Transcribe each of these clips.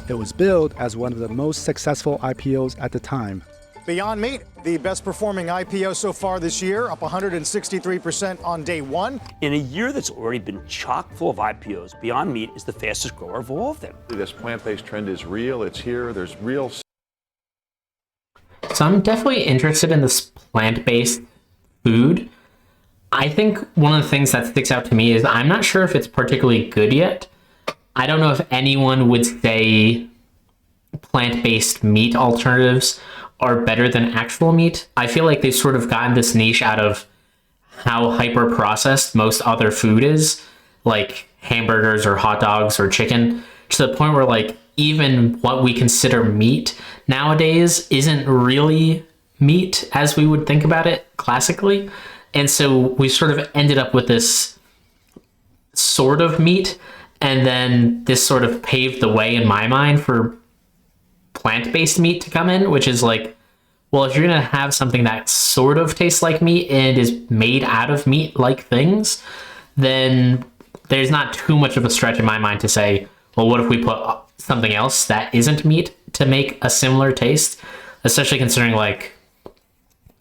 It was billed as one of the most successful IPOs at the time. Beyond Meat, the best performing IPO so far this year, up 163% on day one. In a year that's already been chock full of IPOs, Beyond Meat is the fastest grower of all of them. This plant-based trend is real, it's here, there's real. So I'm definitely interested in this plant-based food. I think one of the things that sticks out to me is I'm not sure if it's particularly good yet. I don't know if anyone would say plant-based meat alternatives are better than actual meat. I feel like they've sort of gotten this niche out of how hyper-processed most other food is, like hamburgers or hot dogs or chicken, to the point where like even what we consider meat nowadays isn't really meat as we would think about it classically. And so we sort of ended up with this sort of meat, and then this sort of paved the way in my mind for plant-based meat to come in, which is like, well, if you're going to have something that sort of tastes like meat and is made out of meat-like things, then there's not too much of a stretch in my mind to say, well, what if we put something else that isn't meat to make a similar taste? Especially considering, like,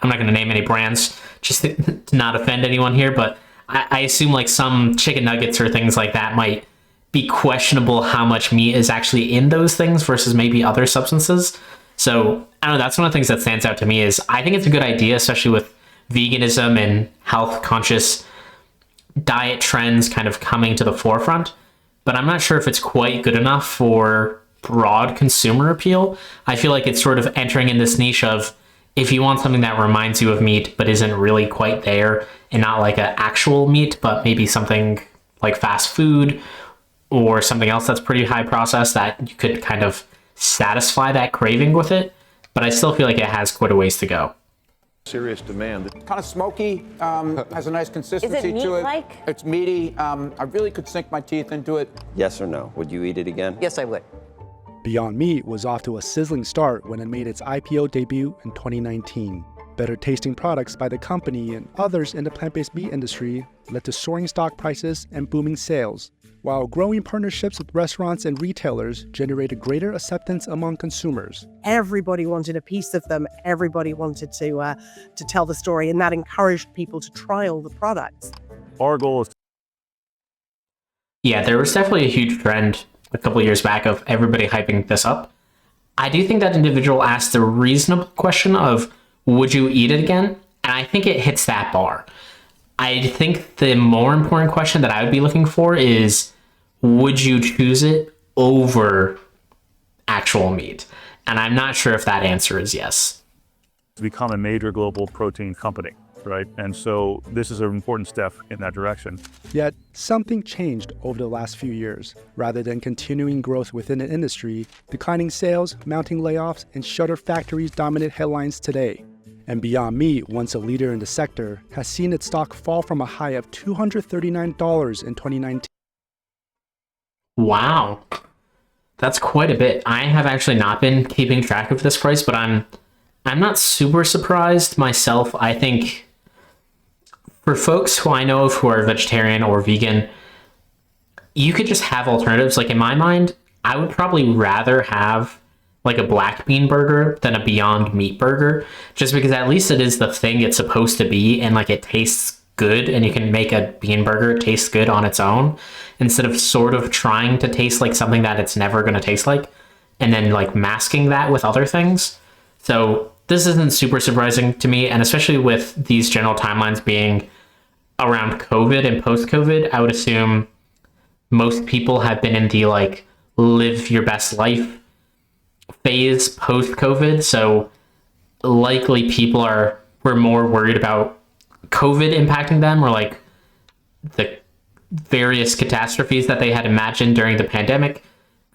I'm not going to name any brands just to not offend anyone here, but I assume like some chicken nuggets or things like that might be questionable how much meat is actually in those things versus maybe other substances. So I don't know, that's one of the things that stands out to me is I think it's a good idea, especially with veganism and health conscious diet trends kind of coming to the forefront. But I'm not sure if it's quite good enough for broad consumer appeal. I feel like it's sort of entering in this niche of if you want something that reminds you of meat but isn't really quite there, and not like an actual meat, but maybe something like fast food or something else that's pretty high processed that you could kind of satisfy that craving with it. But I still feel like it has quite a ways to go. Serious demand. Kind of smoky, has a nice consistency to it. meat-like? It's meaty. I really could sink my teeth into it. Yes or no? Would you eat it again? Yes, I would. Beyond Meat was off to a sizzling start when it made its IPO debut in 2019. Better tasting products by the company and others in the plant-based meat industry led to soaring stock prices and booming sales, while growing partnerships with restaurants and retailers generated greater acceptance among consumers. Everybody wanted a piece of them. Everybody wanted to tell the story, and that encouraged people to trial the products. Our goal is... Yeah, there was definitely a huge trend a couple years back of everybody hyping this up. I do think that individual asked the reasonable question of, would you eat it again? And I think it hits that bar. I think the more important question that I would be looking for is, would you choose it over actual meat? And I'm not sure if that answer is yes. To become a major global protein company, right? And so this is an important step in that direction. Yet, something changed over the last few years. Rather than continuing growth within the industry, declining sales, mounting layoffs, and shutter factories dominate headlines today. And Beyond Meat, once a leader in the sector, has seen its stock fall from a high of $239 in 2019. Wow. That's quite a bit. I have actually not been keeping track of this price, but I'm not super surprised myself. I think for folks who I know of who are vegetarian or vegan, you could just have alternatives. Like in my mind, I would probably rather have like a black bean burger than a Beyond Meat burger, just because at least it is the thing it's supposed to be, and like it tastes good, and you can make a bean burger taste good on its own instead of sort of trying to taste like something that it's never going to taste like and then like masking that with other things. So this isn't super surprising to me, and especially with these general timelines being around COVID and post-COVID, I would assume most people have been in the like live your best life phase post-COVID. So likely people were more worried about COVID impacting them, or like the various catastrophes that they had imagined during the pandemic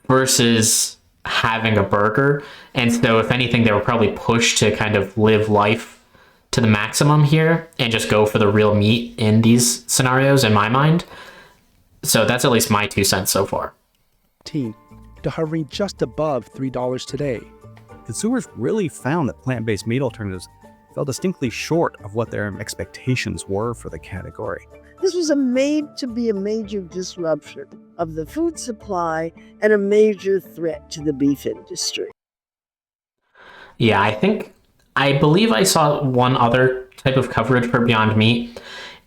versus having a burger. And so if anything, they were probably pushed to kind of live life to the maximum here and just go for the real meat in these scenarios, in my mind. So that's at least my 2 cents so far. To hovering just above $3 today. Consumers really found that plant-based meat alternatives fell distinctly short of what their expectations were for the category. This was made to be a major disruption of the food supply and a major threat to the beef industry. Yeah, I believe I saw one other type of coverage for Beyond Meat.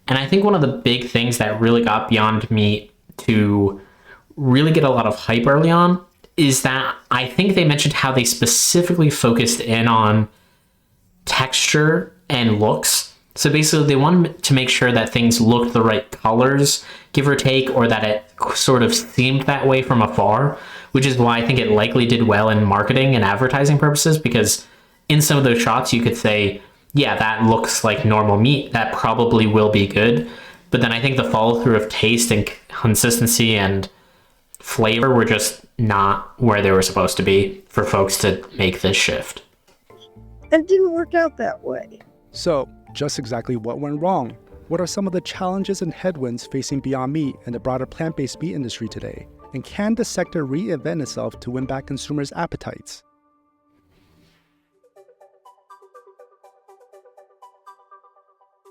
And I think one of the big things that really got Beyond Meat to really get a lot of hype early on is that I think they mentioned how they specifically focused in on texture and looks. So basically they wanted to make sure that things looked the right colors, give or take, or that it sort of seemed that way from afar, which is why I think it likely did well in marketing and advertising purposes, because in some of those shots you could say, yeah, that looks like normal meat, that probably will be good. But then I think the follow through of taste and consistency and flavor were just not where they were supposed to be for folks to make this shift. It didn't work out that way. So, just exactly what went wrong? What are some of the challenges and headwinds facing Beyond Meat and the broader plant-based meat industry today? And can the sector reinvent itself to win back consumers' appetites?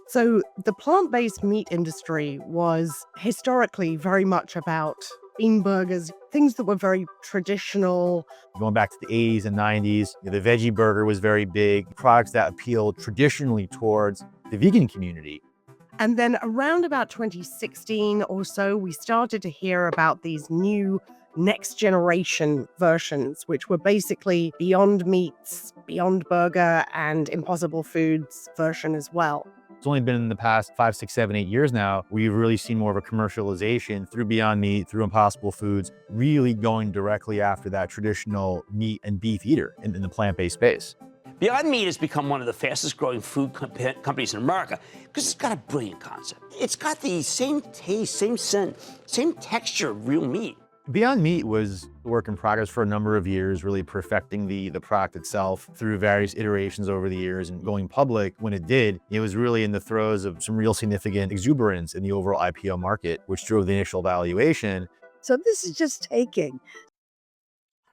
So the plant-based meat industry was historically very much about bean burgers, things that were very traditional. Going back to the 80s and 90s, the veggie burger was very big, products that appealed traditionally towards the vegan community. And then around about 2016 or so, we started to hear about these new next generation versions, which were basically Beyond Meat's Beyond Burger and Impossible Foods version as well. It's only been in the past 5, 6, 7, 8 years now, we've really seen more of a commercialization through Beyond Meat, through Impossible Foods, really going directly after that traditional meat and beef eater in the plant-based space. Beyond Meat has become one of the fastest growing food companies in America because it's got a brilliant concept. It's got the same taste, same scent, same texture of real meat. Beyond Meat was a work in progress for a number of years, really perfecting the product itself through various iterations over the years, and going public when it did, it was really in the throes of some real significant exuberance in the overall IPO market, which drove the initial valuation. So this is just taking.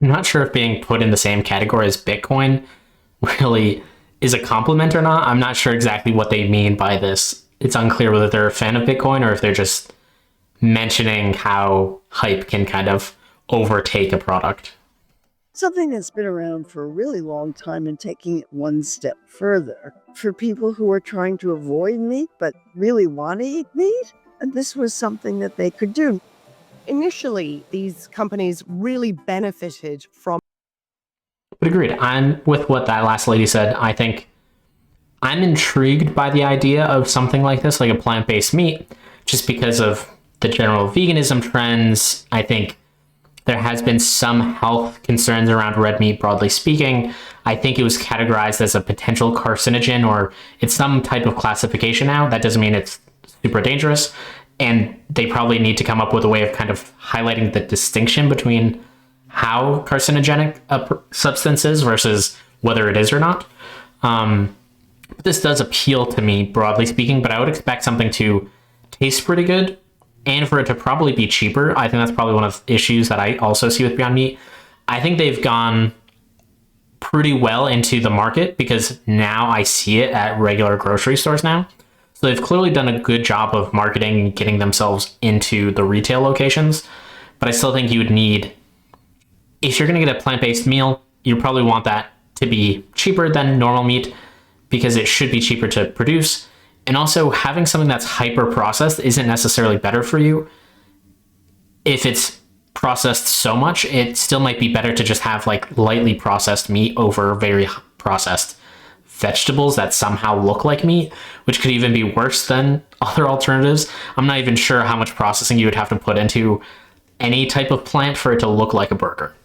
I'm not sure if being put in the same category as Bitcoin really is a compliment or not. I'm not sure exactly what they mean by this. It's unclear whether they're a fan of Bitcoin or if they're just mentioning how hype can kind of overtake a product. Something that's been around for a really long time, and taking it one step further. For people who are trying to avoid meat but really want to eat meat, and this was something that they could do. Initially, these companies really benefited from. But agreed. I'm with what that last lady said. I think I'm intrigued by the idea of something like this, like a plant-based meat, just because of the general veganism trends. I think there has been some health concerns around red meat, broadly speaking. I think it was categorized as a potential carcinogen, or it's some type of classification now. That doesn't mean it's super dangerous. And they probably need to come up with a way of kind of highlighting the distinction between how carcinogenic a substance is versus whether it is or not. This does appeal to me, broadly speaking, but I would expect something to taste pretty good and for it to probably be cheaper. I think that's probably one of the issues that I also see with Beyond Meat. I think they've gone pretty well into the market because now I see it at regular grocery stores now. So they've clearly done a good job of marketing and getting themselves into the retail locations. But I still think you would need, if you're going to get a plant-based meal, you probably want that to be cheaper than normal meat because it should be cheaper to produce. And also, having something that's hyper-processed isn't necessarily better for you. If it's processed so much, it still might be better to just have like lightly processed meat over very processed vegetables that somehow look like meat, which could even be worse than other alternatives. I'm not even sure how much processing you would have to put into any type of plant for it to look like a burger.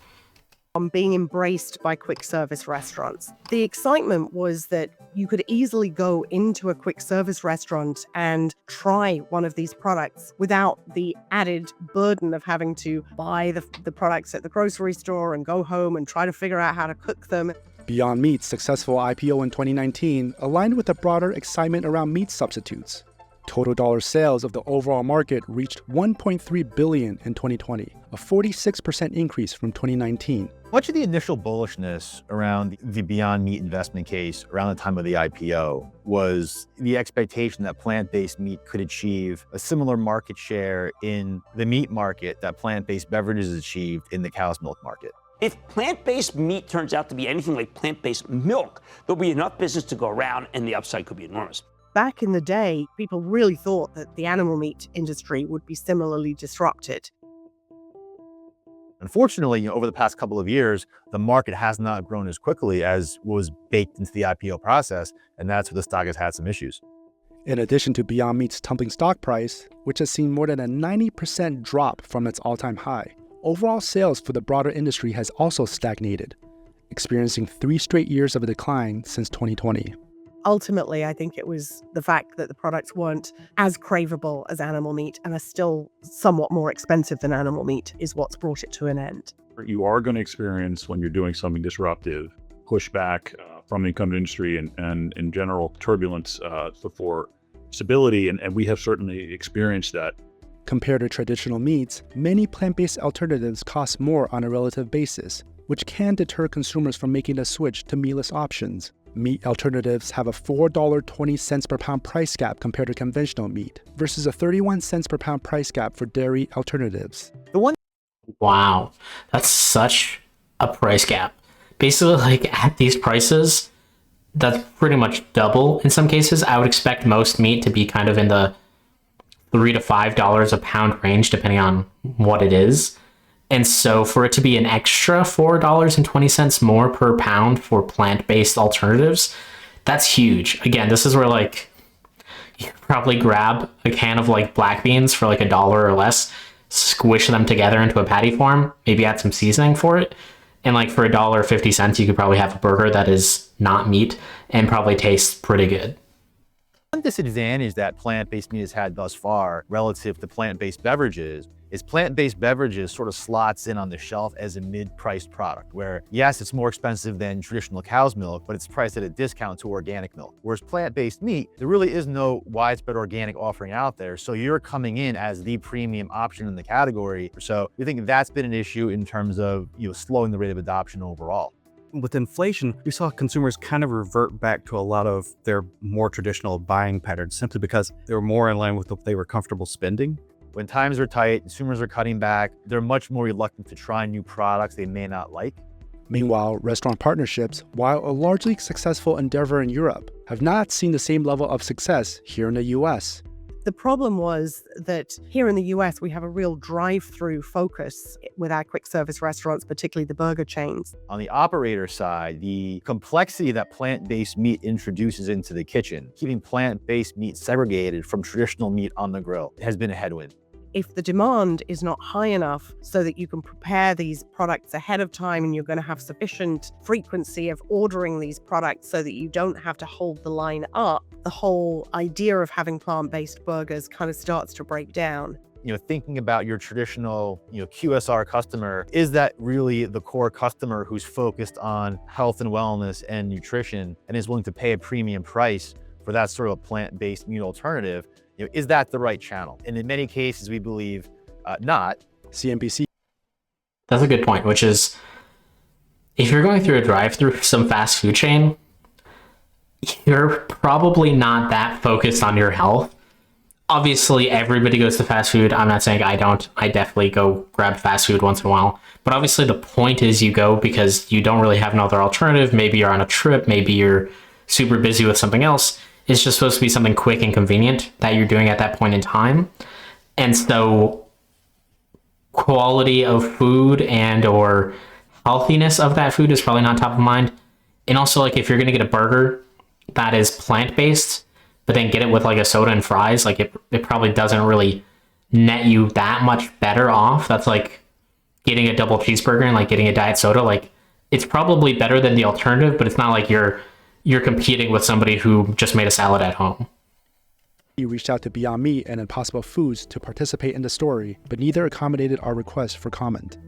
Being embraced by quick service restaurants. The excitement was that you could easily go into a quick service restaurant and try one of these products without the added burden of having to buy the products at the grocery store and go home and try to figure out how to cook them. Beyond Meat's successful IPO in 2019 aligned with the broader excitement around meat substitutes. Total dollar sales of the overall market reached $1.3 billion in 2020, a 46% increase from 2019. Much of the initial bullishness around the Beyond Meat investment case around the time of the IPO was the expectation that plant-based meat could achieve a similar market share in the meat market that plant-based beverages achieved in the cow's milk market. If plant-based meat turns out to be anything like plant-based milk, there'll be enough business to go around and the upside could be enormous. Back in the day, people really thought that the animal meat industry would be similarly disrupted. Unfortunately, over the past couple of years, the market has not grown as quickly as was baked into the IPO process, and that's where the stock has had some issues. In addition to Beyond Meat's tumbling stock price, which has seen more than a 90% drop from its all-time high, overall sales for the broader industry has also stagnated, experiencing 3 straight years of a decline since 2020. Ultimately, I think it was the fact that the products weren't as craveable as animal meat and are still somewhat more expensive than animal meat is what's brought it to an end. You are going to experience, when you're doing something disruptive, pushback from the incumbent industry and in general turbulence for stability, and we have certainly experienced that. Compared to traditional meats, many plant-based alternatives cost more on a relative basis, which can deter consumers from making a switch to meatless options. Meat alternatives have a $4.20 per pound price gap compared to conventional meat, versus a 31 cents per pound price gap for dairy alternatives. Wow, that's such a price gap. Basically, like at these prices, that's pretty much double in some cases. I would expect most meat to be kind of in the $3 to $5 a pound range, depending on what it is. And so for it to be an extra $4.20 more per pound for plant-based alternatives, that's huge. Again, this is where like you probably grab a can of like black beans for like $1 or less, squish them together into a patty form, maybe add some seasoning for it. And like for $1.50, you could probably have a burger that is not meat and probably tastes pretty good. One disadvantage that plant-based meat has had thus far relative to plant-based beverages is plant-based beverages sort of slots in on the shelf as a mid-priced product where, yes, it's more expensive than traditional cow's milk, but it's priced at a discount to organic milk. Whereas plant-based meat, there really is no widespread organic offering out there. So you're coming in as the premium option in the category. So we think that's been an issue in terms of slowing the rate of adoption overall. With inflation, we saw consumers kind of revert back to a lot of their more traditional buying patterns simply because they were more in line with what they were comfortable spending. When times are tight, consumers are cutting back, they're much more reluctant to try new products they may not like. Meanwhile, restaurant partnerships, while a largely successful endeavor in Europe, have not seen the same level of success here in the US. The problem was that here in the US, we have a real drive-through focus with our quick service restaurants, particularly the burger chains. On the operator side, the complexity that plant-based meat introduces into the kitchen, keeping plant-based meat segregated from traditional meat on the grill, has been a headwind. If the demand is not high enough so that you can prepare these products ahead of time and you're going to have sufficient frequency of ordering these products so that you don't have to hold the line up, the whole idea of having plant-based burgers kind of starts to break down. Thinking about your traditional, QSR customer, is that really the core customer who's focused on health and wellness and nutrition and is willing to pay a premium price for that sort of a plant-based meat alternative? Is that the right channel? And in many cases, we believe not. CNBC. That's a good point, which is if you're going through a drive-through some fast food chain, you're probably not that focused on your health. Obviously, everybody goes to fast food. I'm not saying I don't. I definitely go grab fast food once in a while. But obviously, the point is you go because you don't really have another alternative. Maybe you're on a trip. Maybe you're super busy with something else. It's just supposed to be something quick and convenient that you're doing at that point in time. And so quality of food and or healthiness of that food is probably not top of mind. And also, like, if you're going to get a burger that is plant-based, but then get it with like a soda and fries, like it probably doesn't really net you that much better off. That's like getting a double cheeseburger and like getting a diet soda. Like, it's probably better than the alternative, but it's not like you're competing with somebody who just made a salad at home. He reached out to Beyond Meat and Impossible Foods to participate in the story, but neither accommodated our request for comment.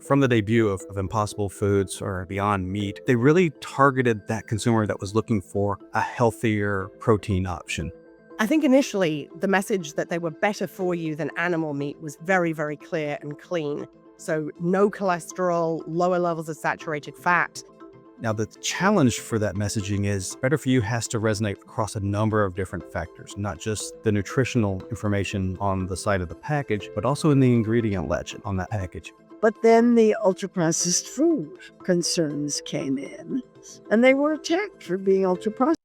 From the debut of Impossible Foods or Beyond Meat, they really targeted that consumer that was looking for a healthier protein option. I think initially the message that they were better for you than animal meat was very, very clear and clean. So no cholesterol, lower levels of saturated fat. Now, the challenge for that messaging is Better For You has to resonate across a number of different factors, not just the nutritional information on the side of the package, but also in the ingredient legend on that package. But then the ultra-processed food concerns came in, and they were attacked for being ultra-processed.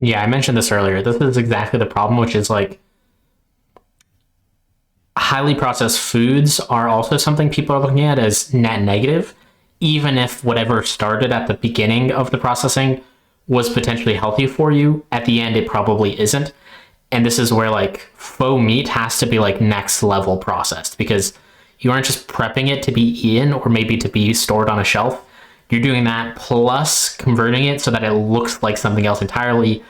Yeah, I mentioned this earlier. This is exactly the problem, which is like highly processed foods are also something people are looking at as net negative, even if whatever started at the beginning of the processing was potentially healthy for you. At the end, it probably isn't. And this is where like faux meat has to be like next level processed, because you aren't just prepping it to be eaten or maybe to be stored on a shelf. You're doing that plus converting it so that it looks like something else entirely,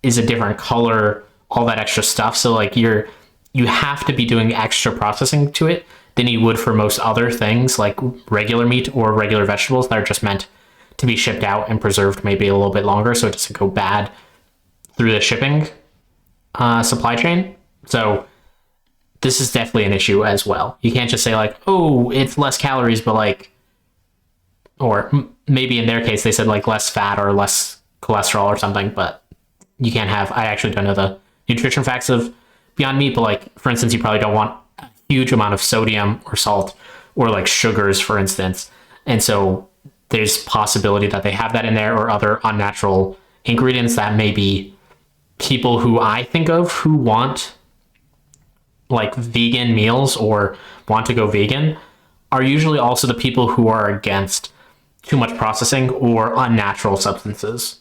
is a different color, all that extra stuff. So like you have to be doing extra processing to it than you would for most other things like regular meat or regular vegetables that are just meant to be shipped out and preserved maybe a little bit longer so it doesn't go bad through the shipping supply chain. So this is definitely an issue as well. You can't just say like, oh, it's less calories, but like, or maybe in their case, they said like less fat or less cholesterol or something, but you can't have, I actually don't know the nutrition facts of Beyond Meat, but like, for instance, you probably don't want a huge amount of sodium or salt or like sugars, for instance. And so there's possibility that they have that in there or other unnatural ingredients that maybe people who I think of who want like vegan meals or want to go vegan are usually also the people who are against too much processing or unnatural substances.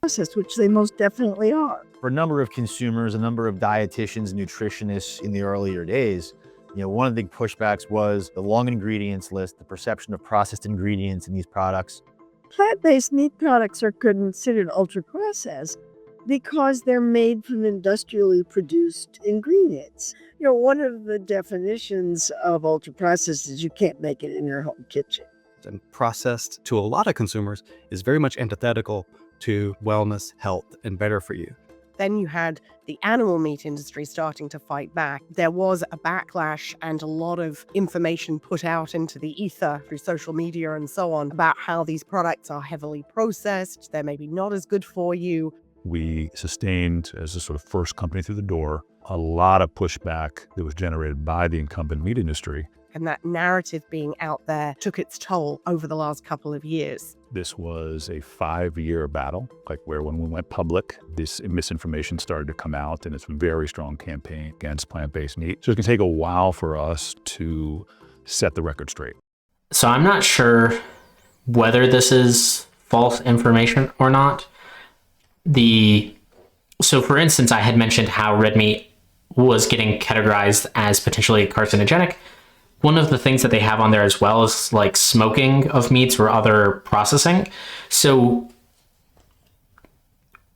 Processed, which they most definitely are. For a number of consumers, a number of dietitians, nutritionists in the earlier days, one of the big pushbacks was the long ingredients list, the perception of processed ingredients in these products. Plant-based meat products are considered ultra-processed because they're made from industrially produced ingredients. One of the definitions of ultra-processed is you can't make it in your home kitchen. And processed to a lot of consumers is very much antithetical to wellness, health, and better for you. Then you had the animal meat industry starting to fight back. There was a backlash and a lot of information put out into the ether through social media and so on about how these products are heavily processed, they're maybe not as good for you. We sustained, as a sort of first company through the door, a lot of pushback that was generated by the incumbent meat industry. And that narrative being out there took its toll over the last couple of years. This was a 5-year battle, like where when we went public, this misinformation started to come out, and it's a very strong campaign against plant-based meat. So it's gonna take a while for us to set the record straight. So I'm not sure whether this is false information or not. So for instance, I had mentioned how red meat was getting categorized as potentially carcinogenic. One of the things that they have on there as well is like smoking of meats or other processing. So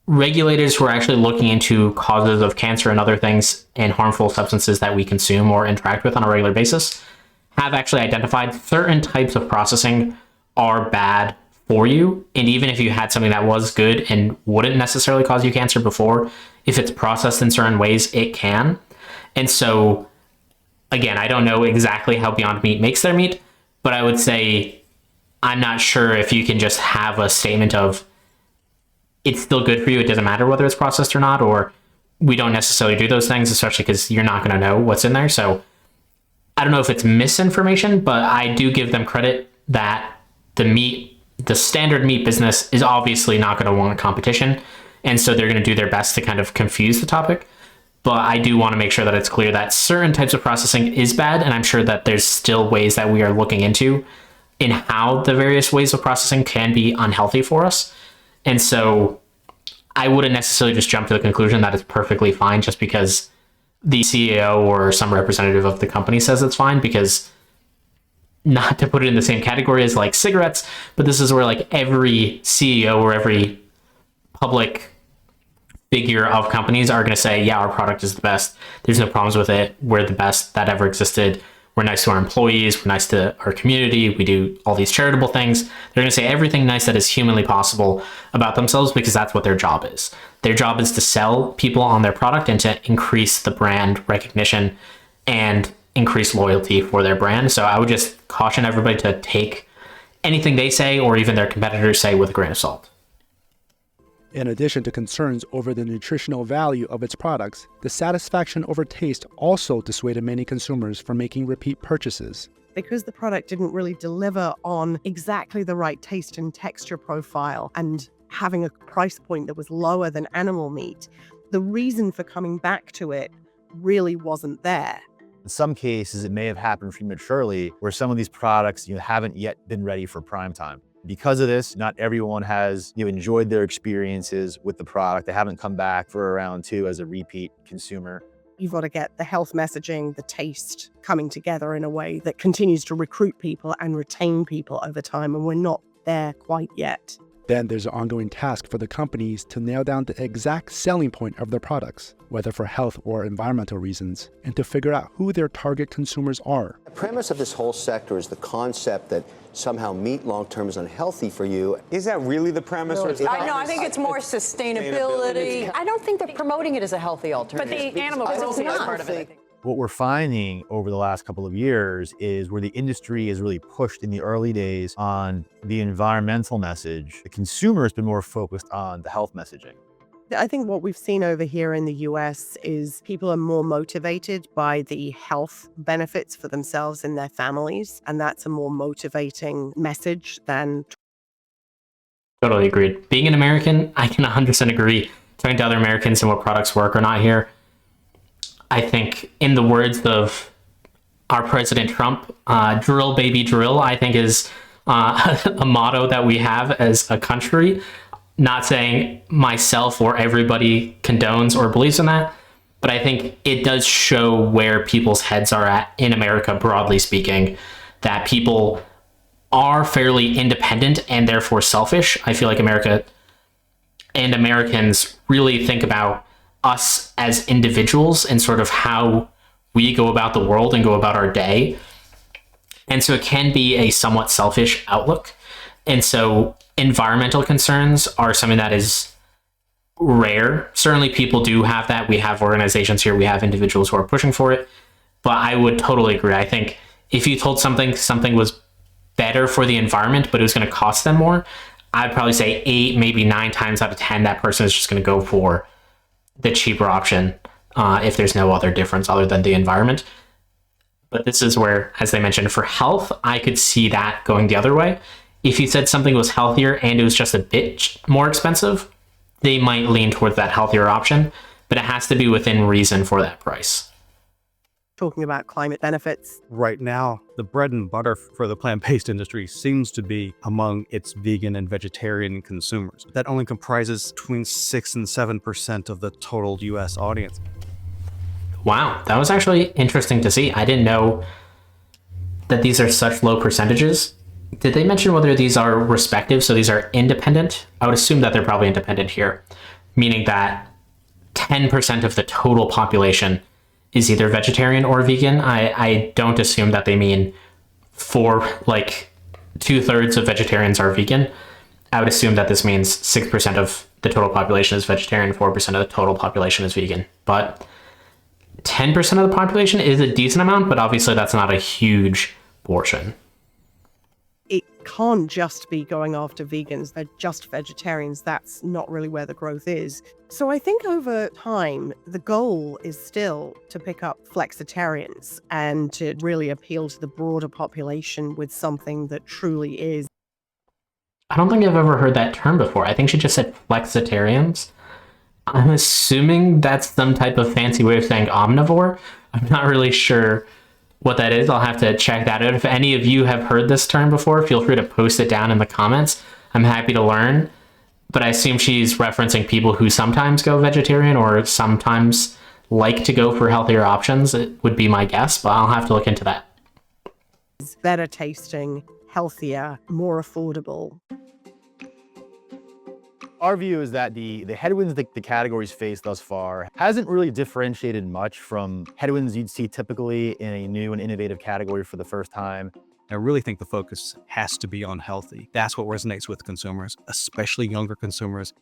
regulators who are actually looking into causes of cancer and other things and harmful substances that we consume or interact with on a regular basis have actually identified certain types of processing are bad for you. And even if you had something that was good and wouldn't necessarily cause you cancer before, if it's processed in certain ways, it can. And so again, I don't know exactly how Beyond Meat makes their meat, but I would say I'm not sure if you can just have a statement of it's still good for you, it doesn't matter whether it's processed or not, or we don't necessarily do those things, especially because you're not going to know what's in there. So I don't know if it's misinformation, but I do give them credit that the standard meat business is obviously not going to want competition. And so they're going to do their best to kind of confuse the topic. But I do want to make sure that it's clear that certain types of processing is bad. And I'm sure that there's still ways that we are looking into in how the various ways of processing can be unhealthy for us. And so I wouldn't necessarily just jump to the conclusion that it's perfectly fine just because the CEO or some representative of the company says it's fine, because not to put it in the same category as like cigarettes, but this is where like every CEO or every public figure of companies are going to say, yeah, our product is the best. There's no problems with it. We're the best that ever existed. We're nice to our employees. We're nice to our community. We do all these charitable things. They're going to say everything nice that is humanly possible about themselves because that's what their job is. Their job is to sell people on their product and to increase the brand recognition. And increase loyalty for their brand. So I would just caution everybody to take anything they say or even their competitors say with a grain of salt. In addition to concerns over the nutritional value of its products, the satisfaction over taste also dissuaded many consumers from making repeat purchases. Because the product didn't really deliver on exactly the right taste and texture profile and having a price point that was lower than animal meat, the reason for coming back to it really wasn't there. In some cases, it may have happened prematurely where some of these products haven't yet been ready for prime time. Because of this, not everyone has enjoyed their experiences with the product. They haven't come back for a round two as a repeat consumer. You've got to get the health messaging, the taste coming together in a way that continues to recruit people and retain people over time, and we're not there quite yet. Then there's an ongoing task for the companies to nail down the exact selling point of their products, whether for health or environmental reasons, and to figure out who their target consumers are. The premise of this whole sector is the concept that somehow meat long-term is unhealthy for you. Is that really the premise? No, I think it's more sustainability. I don't think they're promoting it as a healthy alternative. But the animal cruelty is part of it, I think. What we're finding over the last couple of years is where the industry is really pushed in the early days on the environmental message, the consumer has been more focused on the health messaging. I think what we've seen over here in the US is people are more motivated by the health benefits for themselves and their families, and that's a more motivating message than... Totally agreed. Being an American, I can 100% agree. Talking to other Americans and what products work or not here, I think in the words of our President Trump, drill baby drill, I think is a motto that we have as a country. Not saying myself or everybody condones or believes in that, but I think it does show where people's heads are at in America, broadly speaking, that people are fairly independent and therefore selfish. I feel like America and Americans really think about us as individuals and sort of how we go about the world and go about our day. And so it can be a somewhat selfish outlook. And so environmental concerns are something that is rare. Certainly people do have that. We have organizations here, we have individuals who are pushing for it. But I would totally agree. I think if you told something was better for the environment, but it was going to cost them more, I'd probably say 8, maybe 9 times out of 10, that person is just going to go for the cheaper option if there's no other difference other than the environment. But this is where, as they mentioned, for health, I could see that going the other way. If you said something was healthier and it was just a bit more expensive, they might lean towards that healthier option, but it has to be within reason for that price. Talking about climate benefits. Right now, the bread and butter for the plant-based industry seems to be among its vegan and vegetarian consumers. That only comprises between 6 and 7% of the total US audience. Wow, that was actually interesting to see. I didn't know that these are such low percentages. Did they mention whether these are respective? So these are independent? I would assume that they're probably independent here, meaning that 10% of the total population is either vegetarian or vegan. I don't assume that they mean like 2/3 of vegetarians are vegan. I would assume that this means 6% of the total population is vegetarian, 4% of the total population is vegan. But 10% of the population is a decent amount, but obviously that's not a huge portion. It can't just be going after vegans. They're just vegetarians. That's not really where the growth is. So I think over time, the goal is still to pick up flexitarians and to really appeal to the broader population with something that truly is. I don't think I've ever heard that term before. I think she just said flexitarians. I'm assuming that's some type of fancy way of saying omnivore. I'm not really sure what that is. I'll have to check that out. If any of you have heard this term before, feel free to post it down in the comments. I'm happy to learn. But I assume she's referencing people who sometimes go vegetarian or sometimes like to go for healthier options. It would be my guess, but I'll have to look into that. It's better tasting, healthier, more affordable. Our view is that the headwinds the categories face thus far hasn't really differentiated much from headwinds you'd see typically in a new and innovative category for the first time. I really think the focus has to be on healthy. That's what resonates with consumers, especially younger consumers.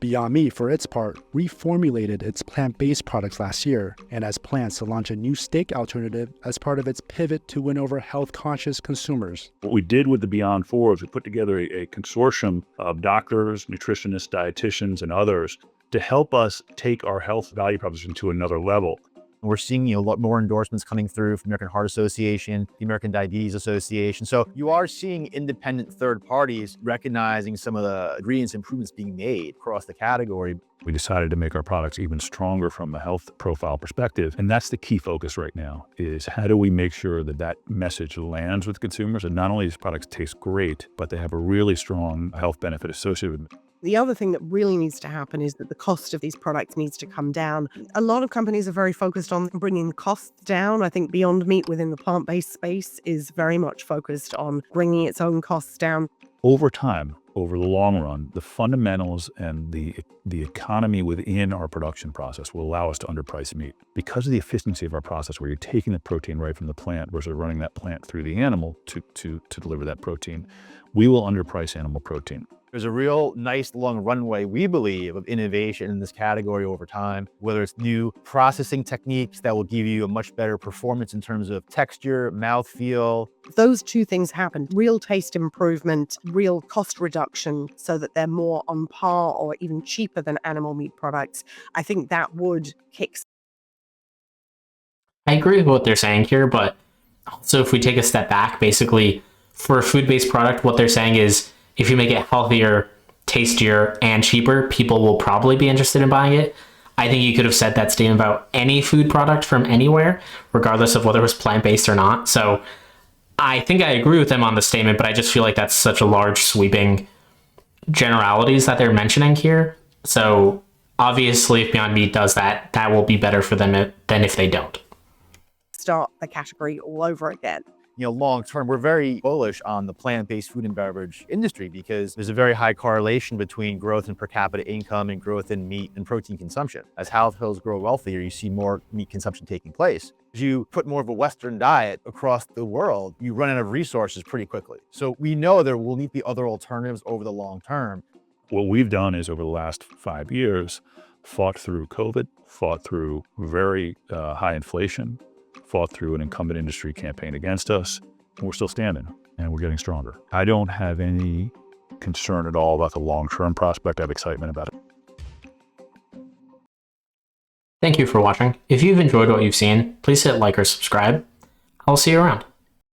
Beyond Meat, for its part, reformulated its plant-based products last year and has plans to launch a new steak alternative as part of its pivot to win over health-conscious consumers. What we did with the Beyond 4 is we put together a consortium of doctors, nutritionists, dietitians, and others to help us take our health value proposition to another level. We're seeing a lot more endorsements coming through from the American Heart Association, the American Diabetes Association. So you are seeing independent third parties recognizing some of the ingredients improvements being made across the category. We decided to make our products even stronger from a health profile perspective. And that's the key focus right now, is how do we make sure that that message lands with consumers, and not only these products taste great, but they have a really strong health benefit associated with them. The other thing that really needs to happen is that the cost of these products needs to come down. A lot of companies are very focused on bringing costs down. I think Beyond Meat within the plant-based space is very much focused on bringing its own costs down. Over time, over the long run, the fundamentals and the economy within our production process will allow us to underprice meat. Because of the efficiency of our process, where you're taking the protein right from the plant versus running that plant through the animal to deliver that protein, we will underprice animal protein. There's a real nice long runway, we believe, of innovation in this category over time, whether it's new processing techniques that will give you a much better performance in terms of texture, mouthfeel. Those two things happen, real taste improvement, real cost reduction, so that they're more on par or even cheaper than animal meat products. I think that would kick. I agree with what they're saying here, but also if we take a step back, basically for a food-based product, what they're saying is if you make it healthier, tastier, and cheaper, people will probably be interested in buying it. I think you could have said that statement about any food product from anywhere, regardless of whether it was plant-based or not. So I think I agree with them on the statement, but I just feel like that's such a large sweeping generalities that they're mentioning here. So obviously if Beyond Meat does that, that will be better for them than if they don't. Start the category all over again. Long term, we're very bullish on the plant-based food and beverage industry because there's a very high correlation between growth in per capita income and growth in meat and protein consumption. As households grow wealthier, you see more meat consumption taking place. As you put more of a Western diet across the world, you run out of resources pretty quickly. So we know there will need to be other alternatives over the long term. What we've done is over the last 5 years, fought through COVID, fought through very high inflation, fought through an incumbent industry campaign against us, and we're still standing, and we're getting stronger. I don't have any concern at all about the long-term prospect. I have excitement about it. Thank you for watching. If you've enjoyed what you've seen, please hit like or subscribe. I'll see you around.